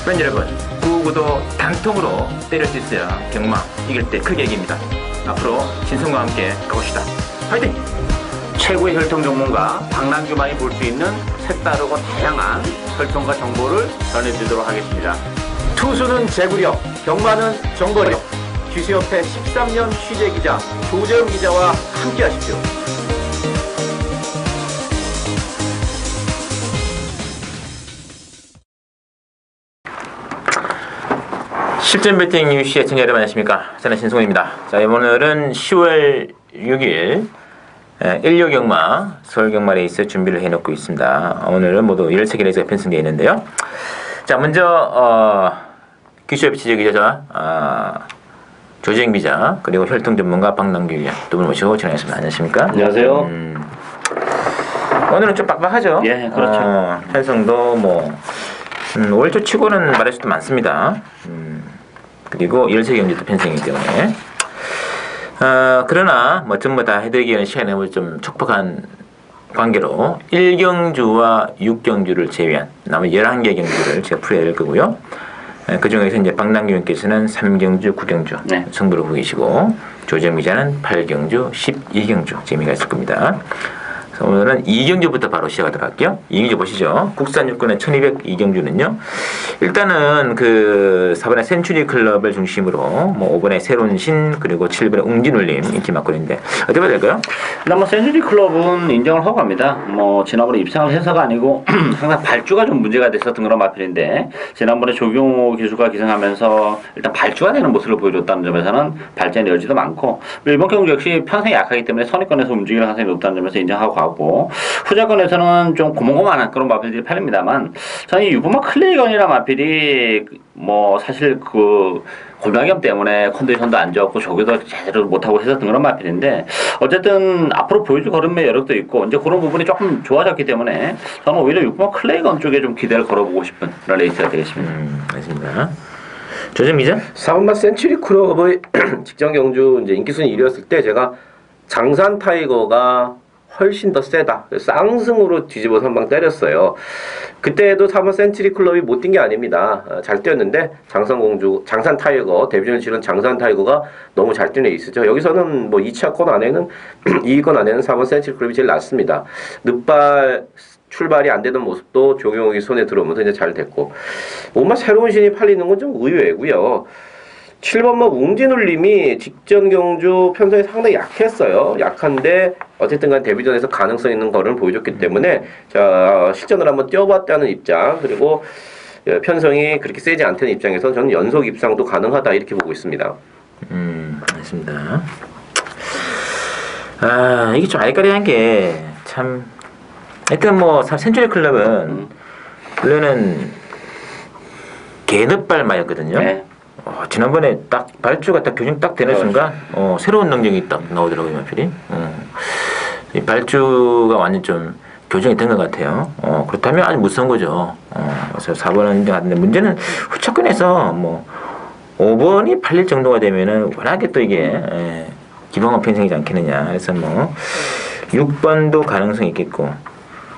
팬 여러분, 999도 단통으로 때릴 수 있어야 경마 이길 때 크게 이깁니다. 앞으로 신성과 함께 가봅시다. 화이팅! 최고의 혈통 전문가 박남규만이 볼 수 있는 색다르고 다양한 혈통과 정보를 전해드리도록 하겠습니다. 투수는 제구력, 경마는 정보력. 귀수협회 13년 취재기자 조재훈 기자와 함께 하십시오. 실전 배팅 뉴스 시청자 여러분 안녕하십니까? 저는 신성훈입니다. 자, 오늘은 10월 6일 일요경마 서울경마 레이스 준비를 해놓고 있습니다. 오늘은 모두 13개 레이스가 편성되어 있는데요. 자, 먼저 귀수협회 취재기자 조재훈 기자 그리고 혈통 전문가 박남규 기자 두 분 모시고 진행하겠습니다. 안녕하십니까? 안녕하세요. 오늘은 좀 빡빡하죠? 예, 그렇죠. 편성도 뭐 올 초 치고는 말할 수도 많습니다. 그리고 13경기도 편성이기 때문에 그러나 뭐 전부 다 해드리기에는 시간이 너무 좀 촉박한 관계로 1경주와 6경주를 제외한 나머지 11개 경주를 제가 풀어야 될 거고요. 그 중에서 이제 박남규님께서는 3경주, 9경주 네. 승부를 보고 계시고 조정 기자는 8경주, 12경주 재미가 있을 겁니다. 오늘은 2경주부터 바로 시작하도록 할게요. 2경주 보시죠. 국산 육군의 1202경주는요. 일단은 그 4번의 센츄리 클럽을 중심으로 뭐 5번의 새로운 신 그리고 7번의 웅진울림 인기 맡고 있는데 어떻게 봐야 될까요? 일단 뭐 센츄리 클럽은 인정을 하고 갑니다. 뭐 지난번에 입상을 해서가 아니고 항상 발주가 좀 문제가 됐었던 그런 마필인데 지난번에 조경호 기수가 기승하면서 일단 발주가 되는 모습을 보여줬다는 점에서는 발전의 여지도 많고 일본 경주 역시 편성이 약하기 때문에 선입권에서 움직이는 가능성이 높다는 점에서 인정하고 가고 후자권에서는 좀 고만고만한 그런 마필들이 팔립니다만 저는 이 유부마 클레이건이라는 마필이 뭐 사실 그 골다염 때문에 컨디션도 안 좋았고 조교도 제대로 못하고 했었던 그런 마필인데 어쨌든 앞으로 보여줄 걸음의 여력도 있고 이제 그런 부분이 조금 좋아졌기 때문에 저는 오히려 유부마 클레이건 쪽에 좀 기대를 걸어보고 싶은 그런 레이스가 되겠습니다. 알겠습니다. 조정 기자? 4번마 센츄리 클럽의 직전 경주 이제 인기순위 1위였을 때 제가 장산 타이거가 훨씬 더 세다. 쌍승으로 뒤집어서 한 방 때렸어요. 그때도 3번 센츄리 클럽이 못 뛴 게 아닙니다. 잘 뛰었는데 장산 타이거, 데뷔전 치른 장산 타이거가 너무 잘 뛰는 레이스죠. 여기서는 뭐 2차권 안에는 2위권 안에는 4번 센츄리 클럽이 제일 낫습니다. 늦발 출발이 안 되던 모습도 조경욱이 손에 들어오면서 이제 잘 됐고 5번 새로운 신이 팔리는 건 좀 의외고요. 7번마 웅진울림이 직전 경주 편성이 상당히 약했어요. 약한데 어쨌든 간 데뷔전에서 가능성 있는 거를 보여줬기 때문에 자 실전을 한번 뛰어봤다는 입장 그리고 편성이 그렇게 세지 않다는 입장에서 저는 연속 입상도 가능하다 이렇게 보고 있습니다. 알겠습니다. 이게 좀 아이까리한 게 참 하여튼 뭐 센츄리 클럽은 원래는 개늦발마였거든요. 네. 지난번에 딱 발주가 딱 교정 딱 되는 순간 새로운 능력이 딱 나오더라고요, 마필이. 이 발주가 완전 좀 교정이 된 것 같아요. 그렇다면 아주 무서운 거죠. 그래서 4번은 인정하는데 문제는 후차권에서 뭐 5번이 팔릴 정도가 되면은 워낙에 또 이게 기방한 편성이지 않겠느냐. 그래서 뭐 6번도 가능성이 있겠고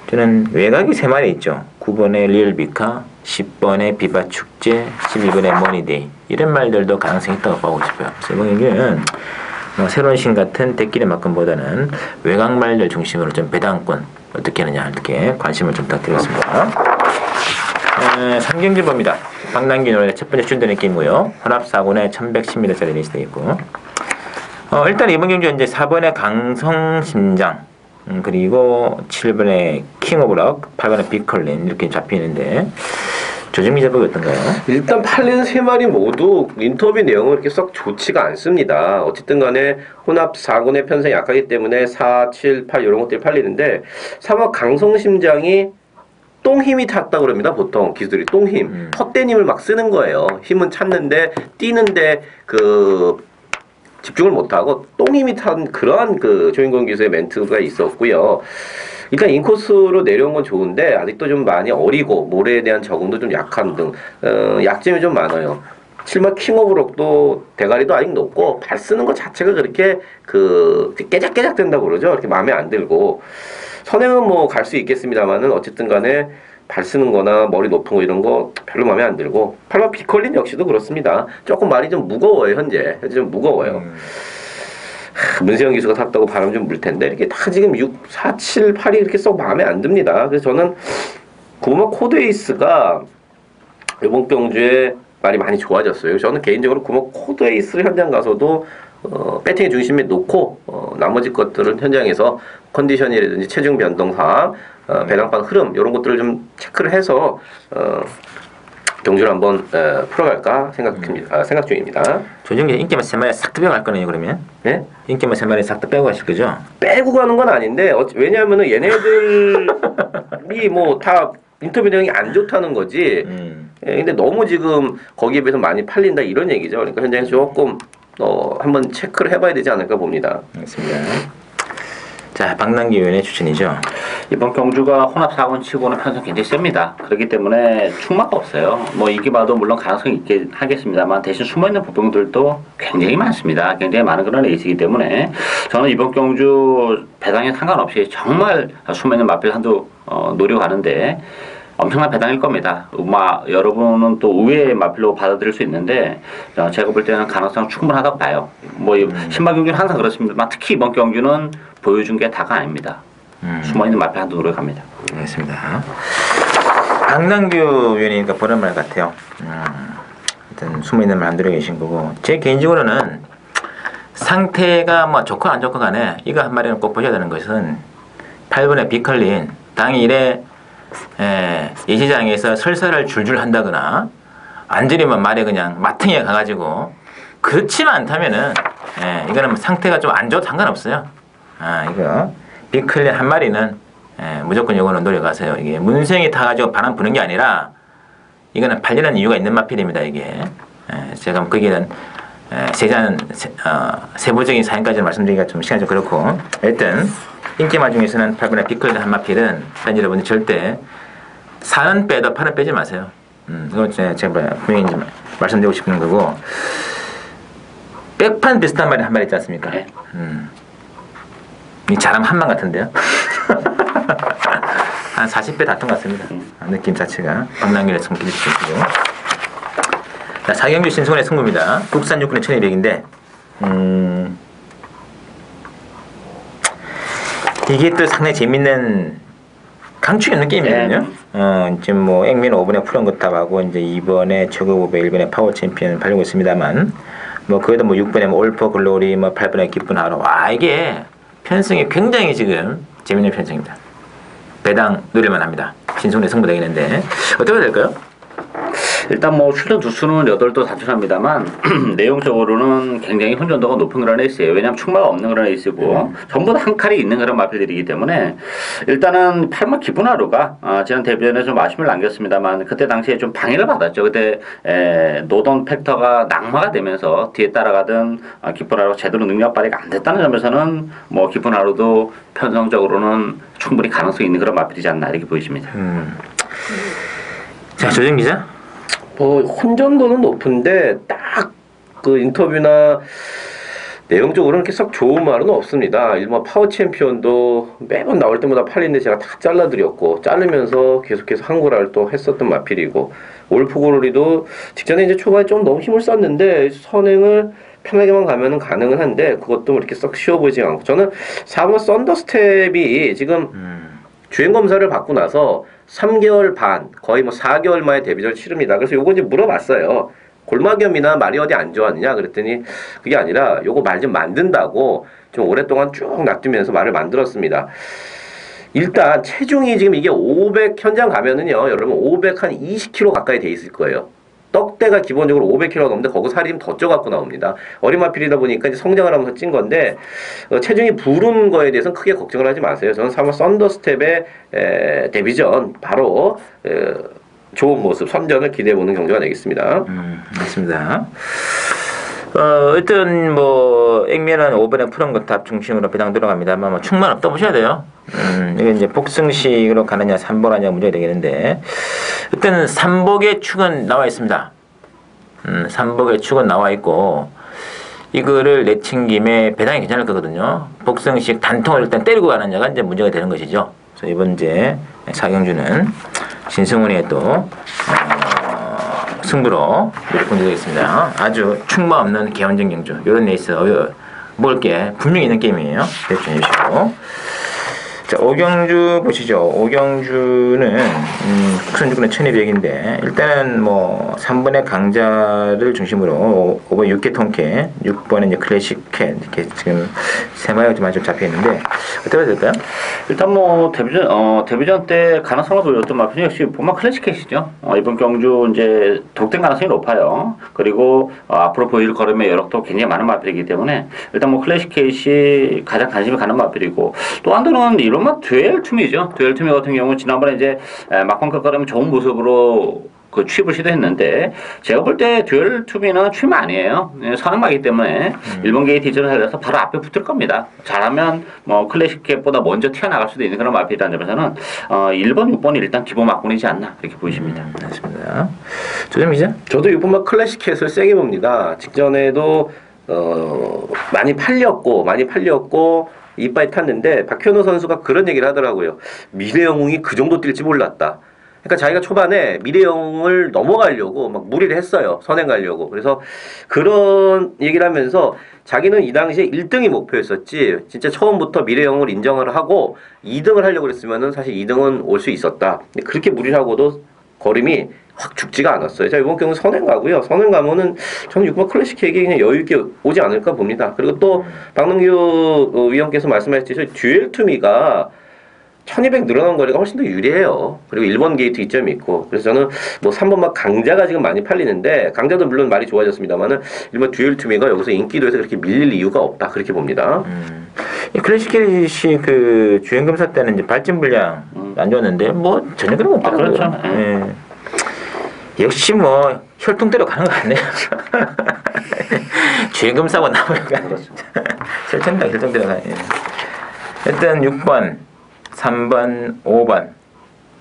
저는 외곽이 3마리 있죠. 9번의 리얼비카, 10번의 비바축제, 11번의 머니데이 이런 말들도 가능성이 있다고 보고 싶어요. 그래서 이번 경기는 뭐 새로운 신 같은 대끼리 막건보다는 외곽 말들 중심으로 좀 배당권 어떻게 하느냐 이렇게 관심을 좀 부탁드리겠습니다. 3경주 봅니다. 박남규 노래 첫 번째 준대 느낌이고요. 혼합 4군에 1110m짜리 레이스 되어 있고 일단 이번 경주 이제 4번의 강성심장 그리고 7번의 킹 오브 럭, 8번의 빅컬린 이렇게 잡히는데 조정미 잡이 어떤가요? 일단 팔리는 3마리 모두 인터뷰 내용은 그렇게 썩 좋지가 않습니다. 어쨌든 간에 혼합 4군의 편성이 약하기 때문에 4, 7, 8 이런 것들이 팔리는데 3번 강성심장이 똥힘이 탔다고 그럽니다. 보통 기술이 똥힘, 헛된 힘을 막 쓰는 거예요. 힘은 찾는데 뛰는데 집중을 못하고 똥힘이 탄 그러한 조인권 기수의 멘트가 있었고요. 일단 인코스로 내려온 건 좋은데 아직도 좀 많이 어리고 모래에 대한 적응도 좀 약한 등 약점이 좀 많아요. 7번 킹오브록도 대가리도 아직 높고 발 쓰는 것 자체가 그렇게 깨작깨작 된다고 그러죠. 이렇게 마음에 안 들고 선행은 뭐 갈 수 있겠습니다만은 어쨌든 간에 발 쓰는 거나 머리 높은 거 이런 거 별로 마음에 안 들고 8번 비컬린 역시도 그렇습니다. 조금 말이 좀 무거워요. 현재 좀 무거워요. 문세영 기수가 탔다고 바람 좀 불 텐데 이렇게 다 지금 6, 4, 7, 8이 이렇게 썩 마음에 안 듭니다. 그래서 저는 구모 코드에이스가 이번 경주에 말이 많이 좋아졌어요. 저는 개인적으로 구모 코드에이스 현장 가서도 배팅의 중심에 놓고 나머지 것들은 현장에서 컨디션이라든지 체중 변동 사항, 배낭방 흐름 이런 것들을 좀 체크를 해서 경주를 한번 풀어갈까 생각 중입니다. 조정기 인기만 3마리 싹 다 빼고 갈 거네요 그러면? 네? 인기만 3마리 싹 다 빼고 가실 거죠? 빼고 가는 건 아닌데 왜냐하면은 얘네들이 뭐 다 인터뷰 내용이 안 좋다는 거지. 예, 근데 너무 지금 거기에 비해서 많이 팔린다 이런 얘기죠. 그러니까 현장에서 조금 한번 체크를 해봐야 되지 않을까 봅니다. 알겠습니다. 자, 박남기 의원의 추천이죠. 이번 경주가 혼합 4권 치고는 편성 굉장히 셉니다. 그렇기 때문에 충마가 없어요. 뭐 이기봐도 물론 가능성이 있긴 하겠습니다만 대신 숨어있는 부병들도 굉장히 많습니다. 굉장히 많은 그런 레이스이기 때문에 저는 이번 경주 배당에 상관없이 정말 숨어있는 마필 한두 노리고 가는데 엄청난 배당일 겁니다. 여러분은 또 의외의 마필로 받아들일 수 있는데 제가 볼 때는 가능성 충분하다고 봐요. 뭐 신발 경주는 항상 그렇습니다만 특히 이번 경주는 보여준 게 다가 아닙니다. 숨어있는 마필 한두 노래 갑니다. 알겠습니다. 박남규 의원이니까 보는 말 같아요. 일단 숨어있는 말 안 들어 계신 거고 제 개인적으로는 상태가 뭐 좋고 안 좋고 간에 이거 한 마리는 꼭 보셔야 되는 것은 8번의 비컬린 당일에 예시장에서 설사를 줄줄 한다거나 안주리만 말에 그냥 마탱이에 가가지고 그렇지만 않다면은 이거는 상태가 좀 안 좋아도 상관없어요. 이거 비클린 한 마리는 무조건 요거는 노려가세요. 이게 문생이 타가지고 바람 부는 게 아니라 이거는 팔리는 이유가 있는 마필입니다. 이게 제가 거기에는 세부적인 사연까지 말씀드리기가 좀 시간이 좀 그렇고 일단 인기마 중에서는 8번의 비클린 한 마필은 팬 여러분들 절대 4는 빼도 8은 빼지 마세요. 이건 제가 분명히 말씀드리고 싶은 거고 백판 비슷한 말이 한 마리 있지 않습니까? 네. 이 자람 한방 같은데요? 한 40배 다툰 것 같습니다. 느낌 자체가 박남균의 성기를 주시고 자, 사경주 신승원의 승부입니다. 국산 육군의 1200인데 이게 또 상당히 재밌는 강추 있는 게임이거든요. 지금 뭐 액면 5번에 푸른거탑하고 이제 2번에 최고급의 1번에 파워 챔피언 팔리고 있습니다만 뭐 그래도 뭐 6번에 뭐 올퍼 글로리 뭐 8번에 기쁜 하루 와 이게 편성이 굉장히 지금 재밌는 편성입니다. 배당 누릴만 합니다. 신승훈의 승부 되겠는데 어떻게 해야 될까요? 일단 뭐 출전 두수는 8도 단출합니다만 내용적으로는 굉장히 혼전도가 높은 그런 레이스예요. 왜냐하면 충마가 없는 그런 레이스고 전부 다 한 칼이 있는 그런 마필들이기 때문에 일단은 8번 기쁜 하루가 지난 데뷔전에 좀 아쉬움을 남겼습니다만 그때 당시에 좀 방해를 받았죠. 그때 노던 팩터가 낙마가 되면서 뒤에 따라가던 기쁜 하루가 제대로 능력 발휘가 안 됐다는 점에서는 뭐 기쁜 하루도 편성적으로는 충분히 가능성이 있는 그런 마필이지 않나 이렇게 보이십니다. 자, 조정 기자. 뭐 혼전도는 높은데 딱 그 인터뷰나 내용적으로는 이렇게 썩 좋은 말은 없습니다. 일본 파워 챔피언도 매번 나올 때마다 팔리는데 제가 다 잘라드렸고 자르면서 계속해서 한국어를 또 했었던 마필이고 올프고로리도 직전에 이제 초반에 좀 너무 힘을 썼는데 선행을 편하게만 가면은 가능은 한데 그것도 뭐 이렇게 썩 쉬워 보이지 않고 저는 4번 썬더스텝이 지금 주행 검사를 받고 나서 3개월 반 거의 뭐 4개월 만에 데뷔전을 치릅니다. 그래서 요거 이제 물어봤어요. 골막염이나 말이 어디 안 좋았느냐 그랬더니 그게 아니라 요거 말 좀 만든다고 좀 오랫동안 쭉 놔두면서 말을 만들었습니다. 일단 체중이 지금 이게 500 현장 가면은요 여러분 500 한 20kg 가까이 돼 있을 거예요. 떡대가 기본적으로 500kg 넘는데 거기 살이 좀 더 쪄갖고 나옵니다. 어린 마필이다 보니까 이제 성장을 하면서 찐 건데 체중이 부른 거에 대해서는 크게 걱정을 하지 마세요. 저는 3번 썬더스텝의 데뷔전 바로 좋은 모습 선전을 기대해보는 경주가 되겠습니다. 맞습니다. 일단 뭐 액면은 5번에 푸른거탑 중심으로 배당 들어갑니다만 뭐 충만 없다 보셔야 돼요. 이게 이제 복승식으로 가느냐 삼복하냐 문제가 되겠는데 일단은 삼복의 축은 나와 있습니다. 삼복의 축은 나와 있고 이거를 내친김에 배당이 괜찮을 거거든요. 복승식 단통을 일단 때리고 가느냐가 이제 문제가 되는 것이죠. 그래서 이번 이제 사경주는 신승훈의 또 승부로 무조건 되겠습니다. 아주 충마 없는 개헌적 경주. 이런 레이스 먹을 게 분명히 있는 게임이에요. 대충 해주시고. 자, 오경주 보시죠. 오경주는 국선주권은 1200인데 일단은 뭐 3번의 강자를 중심으로 5번 6개 통쾌, 6번에 이제 클래식 캣 이렇게 지금 세 마리가 좀 잡혀 있는데 어떻게 해야 될까요? 일단 뭐 데뷔전 때 가능성을 보였던 마필은 역시 본마 클래식 캣이죠. 이번 경주 이제 독된 가능성이 높아요. 그리고 앞으로 보일 걸음의 여력도 굉장히 많은 마필이기 때문에 일단 뭐 클래식 캣이 가장 관심이 가는 마필이고 또 한 번은 이런 듀얼 투미죠. 듀얼 투미 같은 경우 지난번에 이제 막판 끝걸음 좋은 모습으로 그 취입을 시도했는데 제가 볼 때 듀얼 투미는 취입 아니에요. 선행마기 때문에 일본 게이트 이전을 살려서 바로 앞에 붙을 겁니다. 잘하면 뭐 클래식 캣보다 먼저 튀어나갈 수도 있는 그런 마필이라는 점에서는 1번, 6번이 일단 기본 막군이지 않나 그렇게 보이십니다. 맞습니다. 조정 기자? 저도 6번만 클래식 캣을 세게 봅니다. 직전에도 많이 팔렸고 이빨이 탔는데 박현우 선수가 그런 얘기를 하더라고요. 미래영웅이 그 정도 뛸지 몰랐다. 그러니까 자기가 초반에 미래영웅을 넘어가려고 막 무리를 했어요. 선행 가려고. 그래서 그런 얘기를 하면서 자기는 이 당시에 1등이 목표였었지 진짜 처음부터 미래영웅을 인정을 하고 2등을 하려고 그랬으면은 사실 2등은 올 수 있었다. 근데 그렇게 무리를 하고도 걸음이 확 죽지가 않았어요. 자, 이번 경우 선행 가고요. 선행 가면은 저는 6번 클래식 캣이 그냥 여유있게 오지 않을까 봅니다. 그리고 또 박능규 위원께서 말씀하셨듯이 듀얼 투미가 1200 늘어난 거리가 훨씬 더 유리해요. 그리고 1번 게이트 이점이 있고. 그래서 저는 뭐 3번 막 강자가 지금 많이 팔리는데 강자도 물론 말이 좋아졌습니다만은 1번 듀얼 투미가 여기서 인기도에서 그렇게 밀릴 이유가 없다. 그렇게 봅니다. 이 클래식 캣이 그 주행검사 때는 이제 발진 분량 안 좋았는데 뭐 전혀 그런 거 없더라고요. 그렇죠. 예. 역시 뭐 혈통대로 가는 거 같네요. 주행검사고 나오니까 혈통대로 가네. 일단 6번, 3번, 5번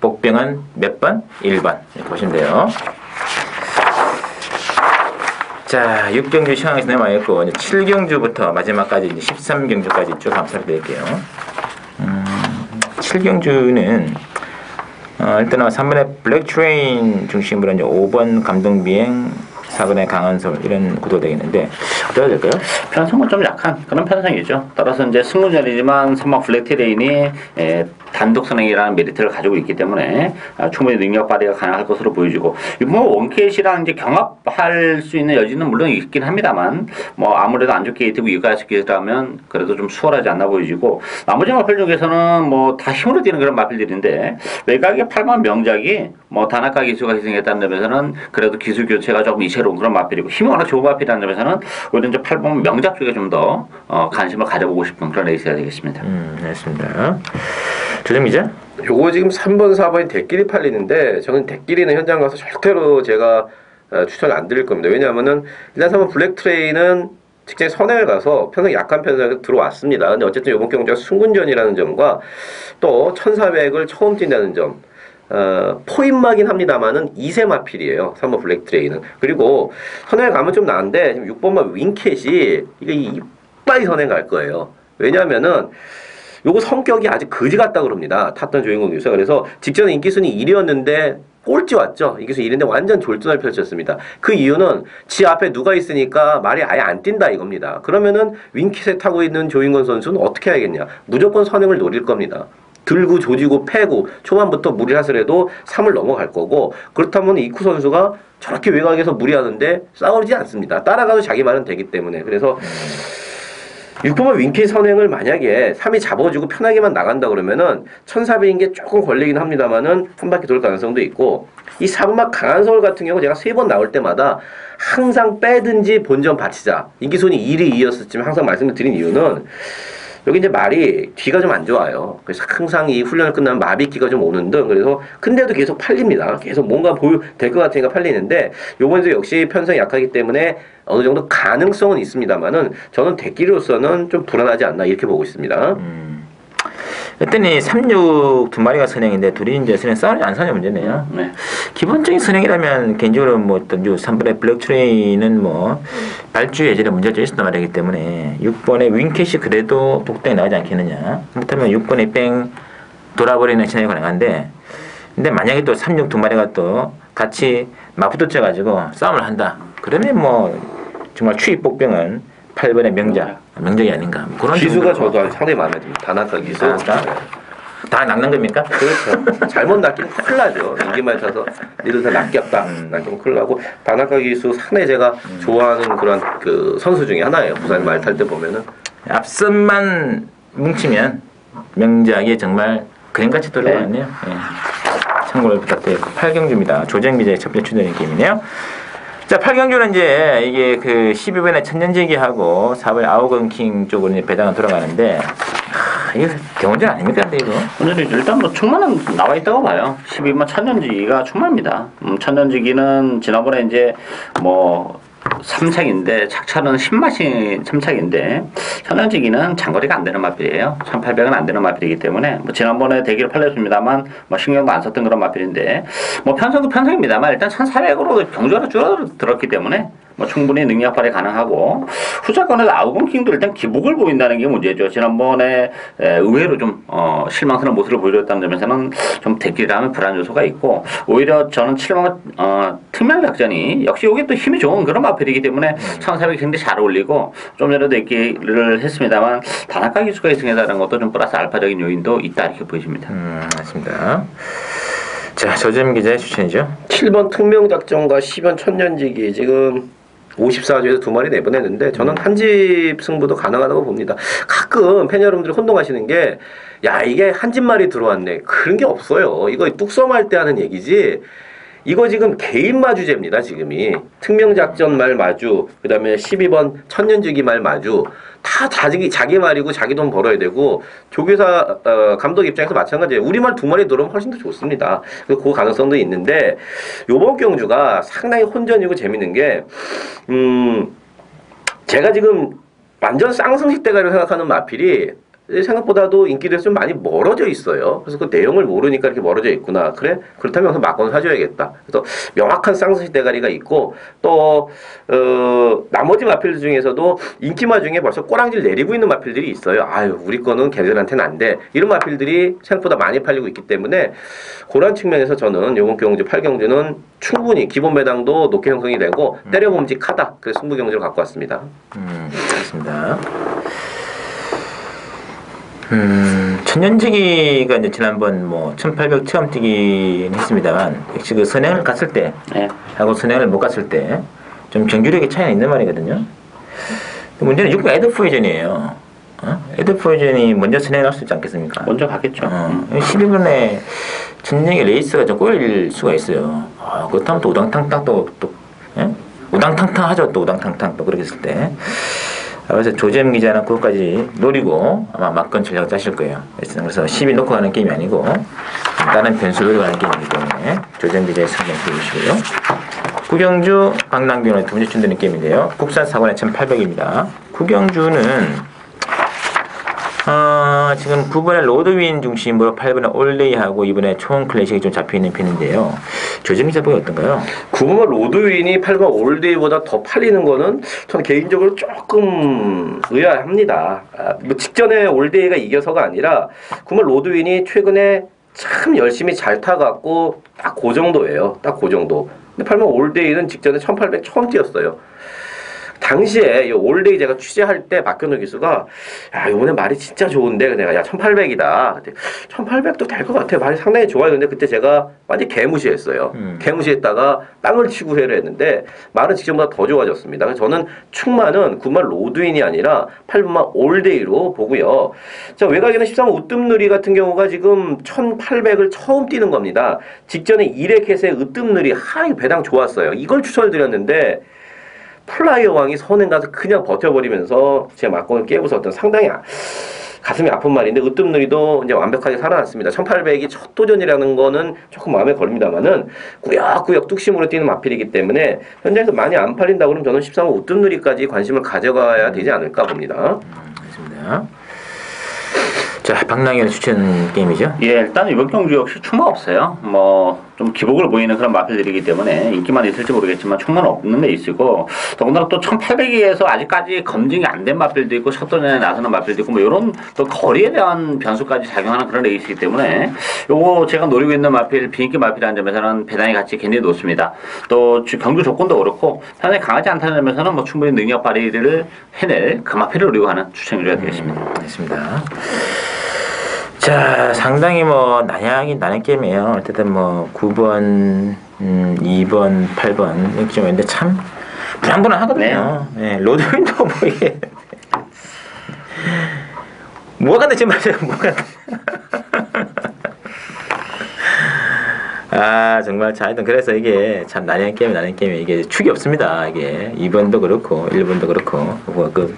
복병은 몇 번? 1번 이렇게 보시면 돼요. 자, 6경주 시황에서 남아있고 7경주부터 마지막까지 이제 13경주까지 쭉 감사드릴게요. 7경주는 일단은 3번의 블랙 트레인 중심으로 이제 5번 감동비행, 4번의 강한솔 이런 구도가 되겠는데 어떻게 해야 될까요? 편성은 좀 약한 그런 편성이죠. 따라서 이제 승무전이지만 3번 블랙 트레인이 단독 선행이라는 메리트를 가지고 있기 때문에 충분히 능력 발휘가 가능할 것으로 보여지고 뭐 원캐시랑 이제 경합할 수 있는 여지는 물론 있긴 합니다만 뭐 아무래도 안쪽 게이트고 이가스 게이트라면 그래도 좀 수월하지 않나 보여지고 나머지 마필 중에서는 뭐 다 힘으로 뛰는 그런 마필들인데 외곽의 8번 명작이 뭐 다나카 기수가 희생했다는 점에서는 그래도 기술 교체가 조금 이채로운 그런 마필이고 힘이 워낙 좋은 마필이라는 점에서는 오히려 이제 8번 명작 쪽에 좀 더 관심을 가져보고 싶은 그런 레이스가 되겠습니다. 알겠습니다. 조정기자? 요거 지금 3번, 4번이 대끼리 팔리는데 저는 대끼리는 현장 가서 절대로 제가 추천 안 드릴 겁니다. 왜냐하면은 일단 3번 블랙 트레인은 직전에 선행을 가서 편성 약한 편성에 들어왔습니다. 근데 어쨌든 이번 경주가 순군전이라는 점과 또 1400을 처음 뛴다는 점 포인마긴 합니다만은 2세 마필이에요. 3번 블랙 트레인은. 그리고 선행을 가면 좀 나은데 지금 6번만 윙캣이 이게 이빨이 선행 갈 거예요. 왜냐하면은 요거 성격이 아주 거지 같다 그럽니다. 탔던 조인공 교수가. 그래서 직전에 인기순위 1위였는데 꼴찌 왔죠. 인기순위 1위인데 완전 졸전을 펼쳤습니다. 그 이유는 지 앞에 누가 있으니까 말이 아예 안 뛴다 이겁니다. 그러면은 윙킷에 타고 있는 조인건 선수는 어떻게 해야겠냐. 무조건 선행을 노릴 겁니다. 들고 조지고 패고 초반부터 무리하더라도 3을 넘어갈 거고 그렇다면 이쿠 선수가 저렇게 외곽에서 무리하는데 싸우지 않습니다. 따라가도 자기 말은 되기 때문에. 그래서 6번만 윙킷 선행을 만약에 3이 잡아주고 편하게만 나간다 그러면은 1400인 게 조금 걸리긴 합니다만은 한 바퀴 돌 가능성도 있고 이 4번막 강한 서울 같은 경우 제가 3번 나올 때마다 항상 빼든지 본전 받치자. 인기순위 1위 2였었지만 항상 말씀을 드린 이유는 여기 이제 말이 뒤가 좀 안 좋아요. 그래서 항상 이 훈련을 끝나면 마비기가 좀 오는 등 그래서 근데도 계속 팔립니다. 계속 뭔가 될 것 같으니까 팔리는데 요번에도 역시 편성이 약하기 때문에 어느 정도 가능성은 있습니다만은 저는 대끼리로서는 좀 불안하지 않나 이렇게 보고 있습니다. 그랬더니 36 두 마리가 선행인데 둘이 이제 선행 싸우냐 안 싸우냐 문제네요. 네. 기본적인 선행이라면 개인적으로 뭐 어떤 3번의 블랙 트레인은 뭐 발주 예전에 문제가 좀 있었단 말이기 때문에 6번의 윙캣이 그래도 독당이 나오지 않겠느냐. 그렇다면 6번의 뺑 돌아버리는 시나리오가 가능한데 근데 만약에 또 3육 두 마리가 또 같이 맞붙어져가지고 싸움을 한다. 그러면 뭐 정말 추위복병은 8번의 명작이 아닌가. 뭐 그런 기수가 정도로. 저도 상당히 마음에 듭니다. 다나카 기수. 다 낚는 겁니까? 그렇죠. 잘못 낚이면 큰일 나죠. 인기만 쳐서 니들 다 낚였다. 낚이면 큰일 나고 다나카 기수 상당히 제가 좋아하는 그런 그 선수 중에 하나예요. 부산 말 탈 때 보면은 앞선만 뭉치면 명작이 정말 그림같이 돌아가네요. 예. 참고를 부탁드리고 8경주입니다. 조정 기자의 첫 번째 출연인 게임이네요. 자, 8경주는 이제 이게 그 12번에 천년지기하고 4번에 아우건킹 쪽으로 이제 배당을 돌아가는데 이게 경운전 아닙니까, 근데 이거? 오늘 일단 뭐 충만은 나와 있다고 봐요. 12만 천년지기가 충만합니다. 천년지기는 지난번에 이제 뭐 3착인데 착차는 10마신 3착인데 천연지기는 장거리가 안 되는 마필이에요. 1800은 안 되는 마필이기 때문에 뭐 지난번에 대기를 팔렸습니다만 뭐 신경도 안 썼던 그런 마필인데 뭐 편성도 편성입니다만 일단 1400으로 경주가 줄어들었기 때문에 뭐 충분히 능력 발휘 가능하고 후자권에서 아우건킹도 일단 기복을 보인다는 게 문제죠. 지난번에 의외로 좀 실망스러운 모습을 보여줬다는 점에서는 좀 대기를 하면 불안 요소가 있고 오히려 저는 7번 특명 작전이 역시 이게 또 힘이 좋은 그런 마필이기 때문에 1400이 굉장히 잘 어울리고 좀 전에도 얘기를 했습니다만 다나카 기수가 2승했다는 것도 좀 플러스 알파적인 요인도 있다 이렇게 보여집니다. 맞습니다. 자, 조재민 기자의 추천이죠. 7번 특명작전과 10번 천년지기 지금 54주에서 두 마리 내보냈는데 저는 한 집 승부도 가능하다고 봅니다. 가끔 팬 여러분들이 혼동하시는 게 야 이게 한 집 말이 들어왔네 그런 게 없어요. 이거 뚝섬할 때 하는 얘기지 이거 지금 개인 마주제입니다. 지금이 특명작전 말 마주 그 다음에 12번 천년지기 말 마주 다 자기 말이고 자기 돈 벌어야 되고 조교사 감독 입장에서 마찬가지예요. 우리말 두 마리 들어오면 훨씬 더 좋습니다. 그 가능성도 있는데 요번 경주가 상당히 혼전이고 재밌는 게 제가 지금 완전 쌍승식 대가리로 생각하는 마필이 생각보다도 인기도에서 좀 많이 멀어져 있어요. 그래서 그 내용을 모르니까 이렇게 멀어져 있구나. 그래? 그렇다면 여기서 막건 사줘야겠다. 그래서 명확한 쌍수시 대가리가 있고 또 나머지 마필들 중에서도 인기마 중에 벌써 꼬랑지를 내리고 있는 마필들이 있어요. 아유 우리 거는 걔들한테는 안 돼. 이런 마필들이 생각보다 많이 팔리고 있기 때문에 그런 측면에서 저는 요번 경주 8경주는 충분히 기본 배당도 높게 형성이 되고 때려봄직하다. 그래서 승부 경주를 갖고 왔습니다. 알겠습니다. 천년지기가 이제 지난번 뭐 1800 처음 뛰긴 했습니다만 역시 그 선행을 갔을 때 하고 선행을 못 갔을 때 좀 경주력의 차이가 있는 말이거든요. 문제는 6번 에드포이전이에요. 에드포이전이 먼저 선행할 수 있지 않겠습니까? 먼저 가겠죠. 12번에 천년의 레이스가 좀 꼬일 수가 있어요. 그렇다면 또 우당탕탕 또 우당탕탕 하죠. 또 우당탕탕 또 그렇게 했을 때. 그래서 조재민 기자는 그것까지 노리고 아마 막건 전략을 짜실 거예요. 그래서 10이 놓고 가는 게임이 아니고 다른 변수로 가는 게임이기 때문에 조재민 기자의 상담 해주시고요. 구경주 박남균의 두 번째 준되는 게임인데요. 국산 4권에 1800입니다. 구경주는 지금 9번에 로드윈 중심으로 8번에 올데이하고 이번에 초원 클래식이 좀 잡혀있는 편인데요. 조재민 기자 보기 어떤가요? 9번 로드윈이 8번 올데이보다 더 팔리는 거는 저는 개인적으로 조금 의아합니다. 뭐 직전에 올데이가 이겨서가 아니라 9번 로드윈이 최근에 참 열심히 잘 타갖고 딱 그 정도예요. 딱 그 정도. 근데 8번 올데이는 직전에 1800 처음 뛰었어요. 당시에 이 올데이 제가 취재할 때 박현우 기수가 야 이번에 말이 진짜 좋은데 내가 야 1800이다 1800도 될 것 같아 말이 상당히 좋아요. 근데 그때 제가 완전 개무시했어요. 개무시했다가 땅을 치고 회를 했는데 말은 직전보다 더 좋아졌습니다. 그래서 저는 충만은 9번 로드윈이 아니라 8번만 올데이로 보고요. 자 외곽에는 13번 으뜸누리 같은 경우가 지금 1800을 처음 뛰는 겁니다. 직전에 1회캐스의 으뜸누리 하이 배당 좋았어요. 이걸 추천을 드렸는데 플라이어 왕이 선행 가서 그냥 버텨버리면서 제 막공을 깨부쉈던 상당히 가슴이 아픈 말인데 으뜸누리도 이제 완벽하게 살아났습니다. 1800이 첫 도전이라는 거는 조금 마음에 걸립니다만은 꾸역꾸역 뚝심으로 뛰는 마필이기 때문에 현장에서 많이 안 팔린다고 그러면 저는 13호 으뜸누리까지 관심을 가져가야 되지 않을까 봅니다. 알겠습니다. 자, 박랑현의 추천 게임이죠? 예, 일단 이번 경주 역시 추마 없어요. 뭐 좀 기복을 보이는 그런 마필들이기 때문에 인기만 있을지 모르겠지만 충만 없는 데 있고 더군다나 또 1800에서 아직까지 검증이 안 된 마필도 있고 셔터전에 나서는 마필도 있고 뭐 이런 또 거리에 대한 변수까지 작용하는 그런 레이스이기 때문에 요거 제가 노리고 있는 마필 비인기 마필이라는 점에서는 배당의 가치 굉장히 높습니다. 또 경주 조건도 그렇고 상당히 강하지 않다는 점에서는 뭐 충분히 능력 발휘를 해낼 그 마필을 노리고 하는 추천해줘야 되겠습니다. 알겠습니다. 자, 상당히 뭐 난약인 난약 게임이에요. 어쨌든 뭐 9번, 2번, 8번 이렇게 좀 있는데 참 불안불안하거든요. 네. 로드윈도 뭐 이게 뭐가 간다 지금 맞아요. 뭐가 아 정말 자 하여튼 그래서 이게 참 난약 게임이 이게 축이 없습니다. 이게 2번도 그렇고 1번도 그렇고 뭐 그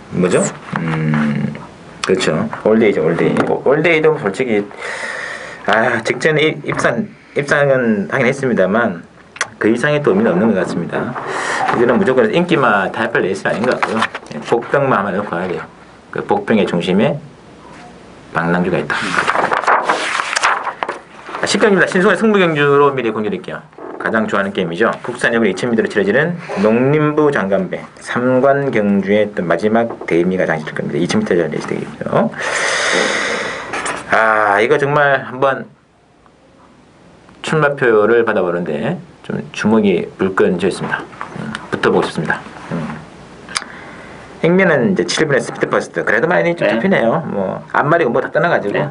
뭐죠? 그렇죠. 올데이죠, 올데이. 올데이도 솔직히 직전에 입상은 하긴 했습니다만 그 이상의 또 의미는 없는 것 같습니다. 이거는 무조건 인기만 타협할 레이스는 아닌 것 같고요. 복병만 하면 넣고 가야 돼요. 그 복병의 중심에 방랑주가 있다. 10경기입니다. 신속한 승부경주로 미리 공개드릴게요. 가장 좋아하는 게임이죠. 국산역을 2000m로 치러지는 농림부 장관배 3관 경주의 또 마지막 대미가 장식될 겁니다. 2000m 레이스 되겠죠. 이거 정말 한번 출마표를 받아보는데 좀 주먹이 불끈져 있습니다. 붙어보고 싶습니다. 행면은 이제 7분의 스피드 퍼스트. 그래도 많이 좀 잡히네요. 뭐 앞마리가 뭐 다 떠나가지고 네.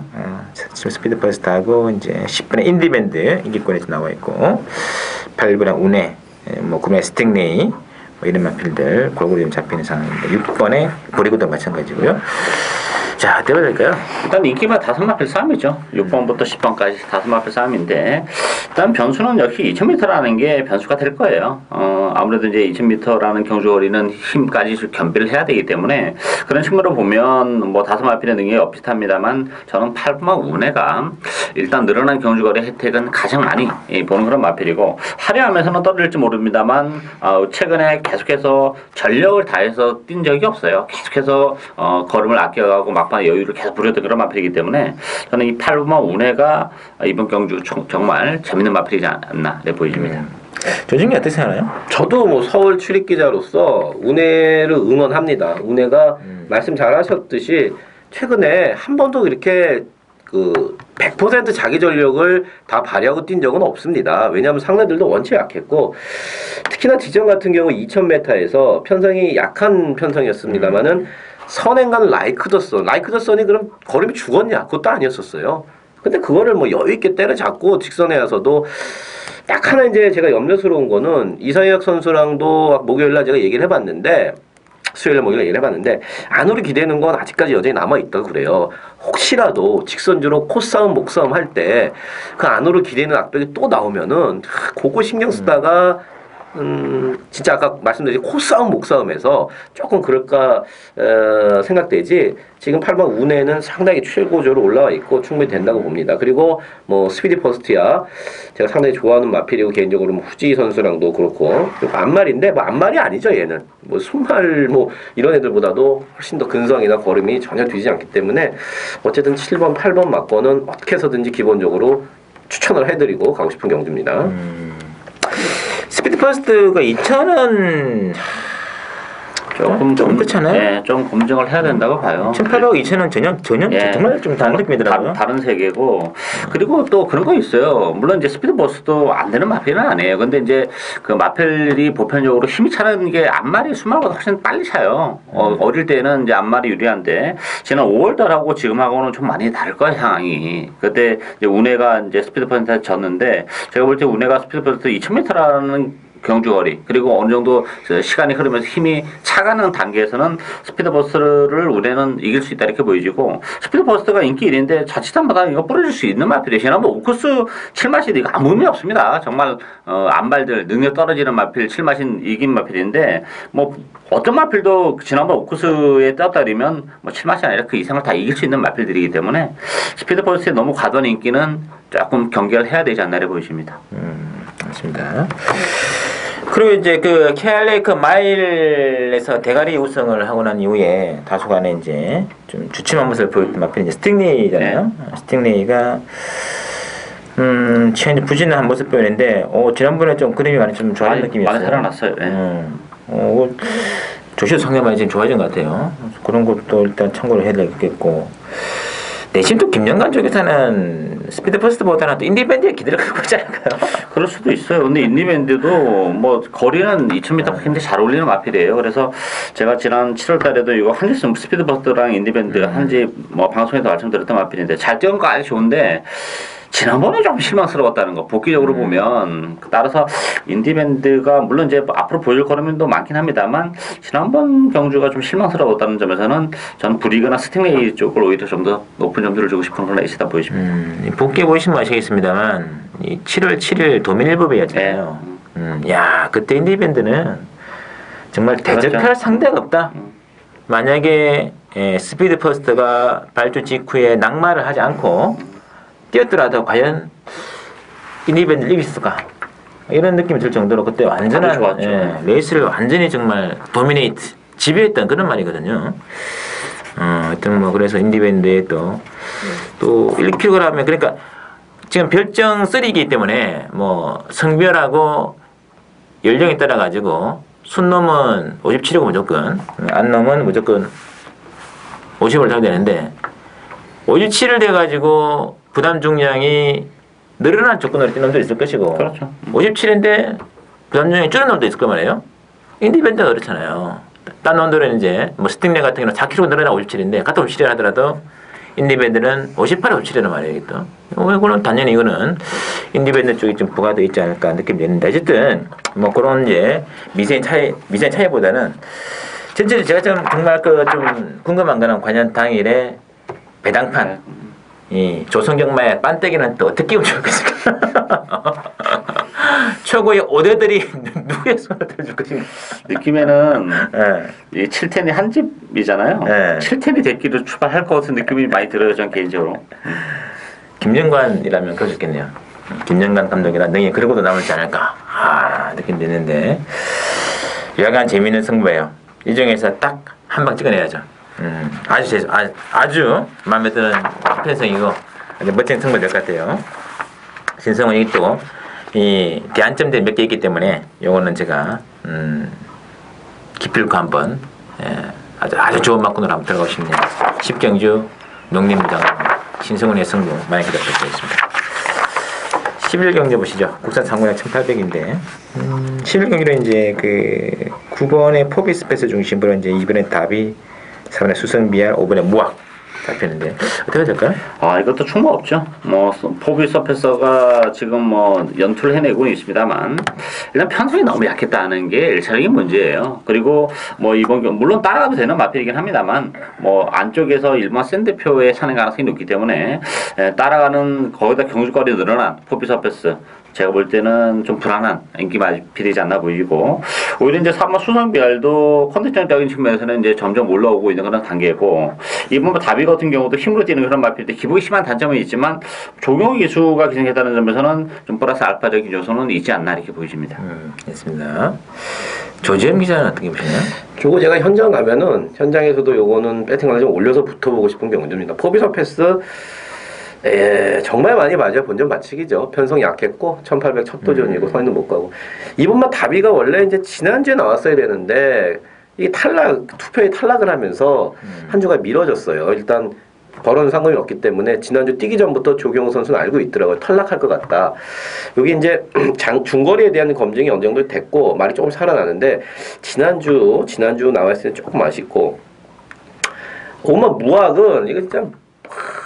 지금 스피드 퍼스트하고 이제 10분의 인디밴드 인기권에서 나와 있고 8분의 운해, 뭐 9분의 스팅레이 뭐 이런 마필들 골고루 좀 잡히는 상황입니다. 6번의 보리구도 마찬가지고요. 자, 대박일까요? 일단 인기가 5마필 싸움이죠. 6번부터 10번까지 5마필 싸움인데 일단 변수는 역시 2000m라는 게 변수가 될 거예요. 아무래도 이제 2000m라는 경주거리는 힘까지 겸비를 해야 되기 때문에 그런 측면으로 보면 뭐 5마필의 능력이 비슷합니다만 저는 8번 운해가 일단 늘어난 경주거리 혜택은 가장 많이 보는 그런 마필이고 화려하면서는 떨어질지 모릅니다만 최근에 계속해서 전력을 다해서 뛴 적이 없어요. 계속해서 걸음을 아껴가고 막판에 여유를 계속 부렸던 그런 마필이기 때문에 저는 이 8번 운해가 이번 경주 정말 재밌는 마필이지 않나 보여집니다. 조진기 어떻게 생각하나요? 저도 뭐 서울 출입 기자로서 운해를 응원합니다. 운해가 말씀 잘하셨듯이 최근에 한 번도 이렇게 그 100% 자기 전력을 다 발휘하고 뛴 적은 없습니다. 왜냐하면 상대들도 원체 약했고 특히나 지정 같은 경우 2000m에서 편성이 약한 편성이었습니다만은 선행간 라이크 더 선이 그럼 걸음이 죽었냐? 그것도 아니었었어요. 근데 그거를 뭐 여유 있게 때려잡고 직선에 와서도 딱 하나 이제 제가 염려스러운 거는 이상혁 선수랑도 목요일날 제가 얘기를 해봤는데 수요일날 목요일날 얘기를 해봤는데 안으로 기대는 건 아직까지 여전히 남아있다고 그래요. 혹시라도 직선주로 코싸움 목싸움 할 때 그 안으로 기대는 악벽이 또 나오면은 그거 신경 쓰다가 진짜 아까 말씀드린 코싸움 목싸움에서 조금 그럴까 생각되지 지금 8번 운해는 상당히 최고조로 올라와 있고 충분히 된다고 봅니다. 그리고 뭐 스피디 퍼스트야 제가 상당히 좋아하는 마필이고 개인적으로 뭐 후지 선수랑도 그렇고 앞말인데 뭐 앞말이 아니죠 얘는 뭐 순말 뭐 이런 애들보다도 훨씬 더 근성이나 걸음이 전혀 뒤지 않기 때문에 어쨌든 7번 8번 맞고는 어떻게 해서든지 기본적으로 추천을 해드리고 가고 싶은 경주입니다. 스피드 퍼스트가 2,000원 좀 그렇잖아요. 네, 좀 검증을 해야 된다고 봐요. 1,800원, 2,000원 전혀 예, 정말 좀 다른 느낌이더라고요. 다른 세계고 그리고 또 그런 거 있어요. 물론 이제 스피드 버스도 안 되는 마필은 아니에요. 근데 이제 그 마필이 보편적으로 힘이 차는 게 앞말이 수말보다 훨씬 빨리 차요. 어릴 때는 이제 앞말이 유리한데 지난 5월달하고 지금하고는 좀 많이 다를 거예요 상황이. 그때 이제 운해가 이제 스피드 버스한테 졌는데 제가 볼 때 운해가 스피드 버스 2,000m라는 경주거리 그리고 어느 정도 시간이 흐르면서 힘이 차가는 단계에서는 스피드버스를 운해는 이길 수 있다 이렇게 보여지고 스피드버스가 인기 1인데 자칫한마다 이거 부러질 수 있는 마필이에요. 지난번 오크스 7마신 이거 아무 의미 없습니다. 정말 안발들 능력 떨어지는 마필 7마신 이긴 마필인데 뭐 어떤 마필도 지난번 오크스에 떴다리면 뭐 7마신 아니라 그 이상을 다 이길 수 있는 마필들이기 때문에 스피드버스의 너무 과도한 인기는 조금 경계를 해야 되지 않나 보여집니다. 맞습니다. 그리고 이제 그 케알레이크 마일에서 대가리 우승을 하고 난 이후에 다소간에 이제 좀 주춤한 모습을 보였던 마필이 이제 스팅레이잖아요. 스팅레이가 최근에 부진한 모습 보이는데, 지난번에 좀 그림이 많이 좀 좋아진 느낌이었어요. 많이 살아났어요. 예. 조시도 상당히 많이 지금 좋아진 것 같아요. 그런 것도 일단 참고를 해야 되겠고. 내심 또 김영관 쪽에서는 스피드 퍼스트보다는 또 인디밴드에 기대를 갖고 있지 않을까요? 그럴 수도 있어요. 근데 인디밴드도 뭐 거리는 2000m 굉장히 잘 어울리는 마필이에요. 그래서 제가 지난 7월 달에도 이거 한지 스피드 버스랑 인디밴드 한지 뭐 방송에서 말씀드렸던 마필인데 잘 뛰는 거 아주 좋은데 지난번에 좀 실망스러웠다는 거. 복귀적으로 보면 따라서 인디밴드가 물론 이제 앞으로 보여줄 걸음도 많긴 합니다만 지난번 경주가 좀 실망스러웠다는 점에서는 저는 브리그나 스팅레이 쪽을 오히려 좀 더 높은 점수를 주고 싶은 그런 레이스다 보여집니다. 복귀 보시면 아시겠습니다만 이 7월 7일 도민일보배였잖아요. 야 그때 인디밴드는 정말 대적할 그렇죠. 상대가 없다. 만약에 스피드 퍼스트가 발주 직후에 낙마를 하지 않고 뛰었더라도 과연 인디밴드를 이겼을까? 이런 느낌이 들 정도로 그때 완전한 레이스를 완전히 정말 도미네이트 지배했던 그런 말이거든요. 하여튼 뭐 그래서 인디밴드에 또 1kg 그러니까 지금 별정 3이기 때문에 뭐 성별하고 연령에 따라 가지고 순 놈은 57이고 무조건 안 놈은 무조건 50을 타야 되는데 57을 돼 가지고 부담 중량이 늘어난 조건으로 뛰는 놈도 있을 것이고 그렇죠. 57인데 부담 중량이 줄은 놈도 있을 거 말이에요. 인디밴드가 그렇잖아요. 딴 놈들은 이제 뭐 스팅레 같은 경우는 4kg 늘어나 57인데 같은 57을 하더라도 인디밴드는 58에 57이란 말이에요. 이거는 당연히 이거는 인디밴드 쪽이 좀 부과되어 있지 않을까 느낌이 드는데 어쨌든 뭐 그런 이제 미세한 차이보다는 전체적으로 제가 좀 정말 좀 궁금한 거는 관련 당일에 배당판 이 조선경마의 빤때기는 또 어떻게 움직일 것인가? 최고의 5대들이 누구의 손을 들어줄 것인가? 느낌에는 이 7텐이 한 집이잖아요. 7텐이 됐기로 출발할 것 같은 느낌이 많이 들어요. 전 개인적으로. 김영관이라면 그러셨겠네요. 김영관 감독이라 능히 그러고도 남을지 않을까 느낌 드는데 여간 재미있는 승부예요. 이 중에서 딱 한 방 찍어내야죠. 아주 마음에 드는 편성이고 멋진 승부 될 것 같아요. 신성훈이 또 이 대안점들이 몇 개 있기 때문에 요거는 제가 기필코 한번 아주 좋은 막군으로 한번 들어가고 싶네요. 10경주 농림부장 신성훈의 승부 많이 기다려보겠습니다. 11경주 보시죠. 국산 상공약 1800인데 11경주는 이제 그 9번의 포비스페스 중심으로 이제 2번의 답이 4번의 수성비알 5번의 무학 잡히는데 어떻게 될까요? 이것도 충분 없죠. 뭐 포비 서페서가 지금 뭐 연투를 해내고 있습니다만 일단 편성이 너무 약했다는 게 1차적인 문제예요. 그리고 뭐 이번 물론 따라가도 되는 마필이긴 합니다만 뭐 안쪽에서 일반 샌드표에 사는 가능성이 높기 때문에 따라가는 거기다 경주거리 늘어난 포비 서페스 제가 볼 때는 좀 불안한 인기 마필이지 않나 보이고 오히려 이제 3번 수성비알도 컨디션적인 측면에서는 이제 점점 올라오고 있는 그런 단계고 이번 다비 같은 경우도 힘으로 뛰는 그런 마필인데 기복이 심한 단점은 있지만 조경호 기수가 기승했다는 점에서는 좀 플러스 알파적인 요소는 있지 않나 이렇게 보여집니다. 있습니다. 조지현 기자는 어떻게 보시나요? 저거 제가 현장 가면은 현장에서도 요거는 배팅을 좀 올려서 붙어보고 싶은 경우입니다. 포비서 패스 정말 많이 맞아요. 본전 맞추기죠. 편성이 약했고 1800 첫 도전이고 선인도 못 가고 이번만 다비가 원래 이제 지난주에 나왔어야 되는데 이게 투표에 탈락을 하면서 한 주가 미뤄졌어요. 일단 벌어는 상관이 없기 때문에 지난주 뛰기 전부터 조경호 선수는 알고 있더라고요. 탈락할 것 같다. 여기 이제 중거리에 대한 검증이 어느 정도 됐고 말이 조금 살아나는데 지난주 나왔을 때는 조금 아쉽고 오만 무학은 이거 진짜